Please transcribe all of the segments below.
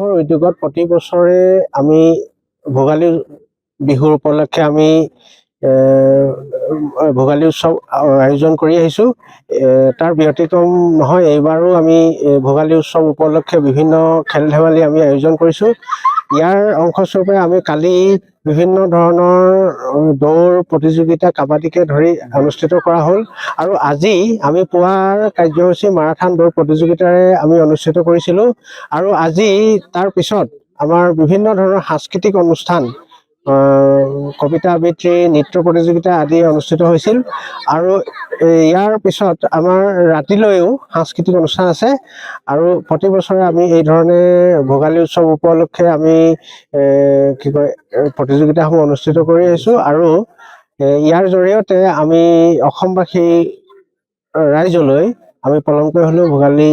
সংঘৰ উদ্যোগত প্ৰতি বছৰে আমি ভোগালী বিহুৰ উপলক্ষে আমি ভোগালী উৎসৱ আয়োজন কৰি আহিছোঁ। তাৰ ব্যতিক্ৰম নহয়, এইবাৰো আমি ভোগালী উৎসৱ উপলক্ষে বিভিন্ন খেল ধেমালি আমি আয়োজন কৰিছোঁ। ইয়াৰ অংশস্বৰূপে আমি কালি বিভিন্ন ধৰণৰ দৌৰ প্ৰতিযোগিতা কাবাডীকে ধৰি অনুষ্ঠিত কৰা হ'ল আৰু আজি আমি পুৱাৰ কাৰ্যসূচী মাৰাথান দৌৰ প্ৰতিযোগিতাৰে আমি অনুষ্ঠিত কৰিছিলোঁ। আৰু আজি তাৰ পিছত আমাৰ বিভিন্ন ধৰণৰ সাংস্কৃতিক অনুষ্ঠান, কবিতা আবৃত্তি, নৃত্য প্ৰতিযোগিতা আদি অনুষ্ঠিত হৈছিল। আৰু ইয়াৰ পিছত আমাৰ ৰাতিলৈও সাংস্কৃতিক অনুষ্ঠান আছে। আৰু প্ৰতি বছৰে আমি এই ধৰণে ভোগালী উৎসৱ উপলক্ষে আমি প্ৰতিযোগিতাসমূহ অনুষ্ঠিত কৰি আহিছোঁ। আৰু ইয়াৰ জৰিয়তে আমি অসমবাসী ৰাইজলৈ আমি পলমকৈ হ'লেও ভোগালী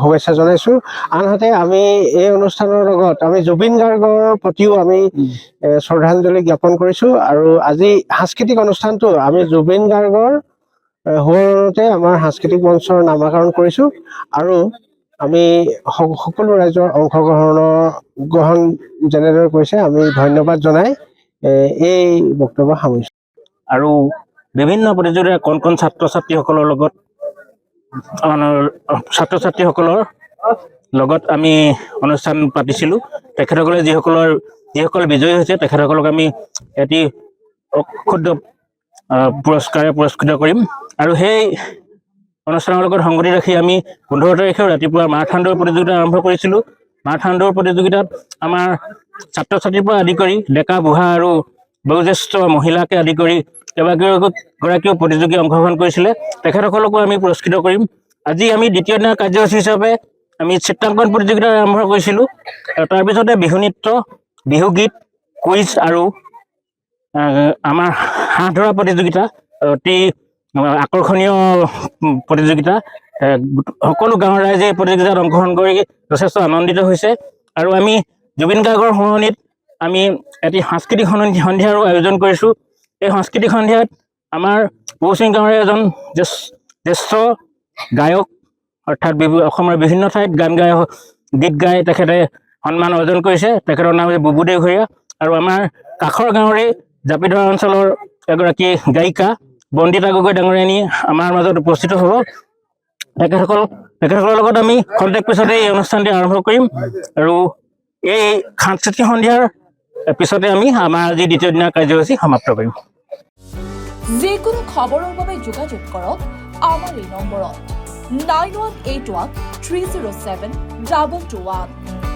শুভেচ্ছা জনাইছোঁ। আনহাতে আমি এই অনুষ্ঠানৰ লগত আমি জুবিন গাৰ্গৰ প্ৰতিও আমি শ্ৰদ্ধাঞ্জলি জ্ঞাপন কৰিছোঁ। আৰু আজি সাংস্কৃতিক অনুষ্ঠানটো আমি জুবিন গাৰ্গৰ সোঁৱৰণতে আমাৰ সাংস্কৃতিক মঞ্চৰ নামাকৰণ কৰিছোঁ। আৰু আমি সকলো ৰাইজৰ অংশগ্ৰহণ যেনেদৰে কৰিছে আমি ধন্যবাদ জনাই এই বক্তব্য সামৰিছোঁ। আৰু বিভিন্ন প্ৰতিযোগিতাৰ কণ কণ ছাত্ৰ ছাত্ৰীসকলৰ লগত আমি অনুষ্ঠান পাতিছিলোঁ। তেখেতসকলে যিসকল বিজয়ী হৈছে তেখেতসকলক আমি এটি ক্ষুদ্ৰ পুৰস্কাৰে পুৰস্কৃত কৰিম। আৰু সেই অনুষ্ঠানৰ লগত সংগতি ৰাখি আমি 15 তাৰিখেও ৰাতিপুৱা মাৰাথান দৌৰ প্ৰতিযোগিতা আৰম্ভ কৰিছিলোঁ। মাৰাথান দৌৰ প্ৰতিযোগিতাত আমাৰ ছাত্ৰ ছাত্ৰীৰ পৰা আদি কৰি ডেকা বুঢ়া আৰু বয়োজ্যেষ্ঠ মহিলাকে আদি কৰি কেইবাগৰাকীও প্ৰতিযোগী অংশগ্ৰহণ কৰিছিলে। তেখেতসকলকো আমি পুৰস্কৃত কৰিম। আজি আমি দ্বিতীয় দিনৰ কাৰ্যসূচী হিচাপে আমি চিত্ৰাংকন প্ৰতিযোগিতা আৰম্ভ কৰিছিলোঁ। তাৰপিছতে বিহু নৃত্য, বিহুগীত, কুইজ আৰু আমাৰ হাঁহ ধৰা প্ৰতিযোগিতা, অতি আকৰ্ষণীয় প্ৰতিযোগিতা। সকলো গাঁৱৰ ৰাইজে এই প্ৰতিযোগিতাত অংশগ্ৰহণ কৰি যথেষ্ট আনন্দিত হৈছে। আৰু আমি জুবিন গাৰ্গৰ সোঁৱৰণিত আমি এটি সাংস্কৃতিক সন্ধিয়াৰো আয়োজন কৰিছোঁ। এই সাংস্কৃতিক সন্ধিয়াত আমাৰ পশ্চিম গাঁৱৰে এজন জ্যেষ্ঠ গায়ক, অৰ্থাৎ অসমৰ বিভিন্ন ঠাইত গীত গাই তেখেতে সন্মান অৰ্জন কৰিছে। তেখেতৰ নাম হৈছে বুবুদেৱ ভূঞা। আৰু আমাৰ কাষৰ গাঁৱৰে জাপিধৰা অঞ্চলৰ এগৰাকী গায়িকা বন্দিতা গগৈ ডাঙৰীয়ানী আমাৰ মাজত উপস্থিত হ'ব। তেখেতসকলৰ লগত আমি খন্তেক পিছতে এই অনুষ্ঠানটি আৰম্ভ কৰিম। আৰু এই সাংস্কৃতিক সন্ধিয়াৰ পিছতে আমি আমাৰ আজি দ্বিতীয় দিনৰ কাৰ্যসূচী সমাপ্ত কৰিম। যিকোনো খবৰৰ বাবে যোগাযোগ কৰক আমাৰ এই নম্বৰত 9181 307 221।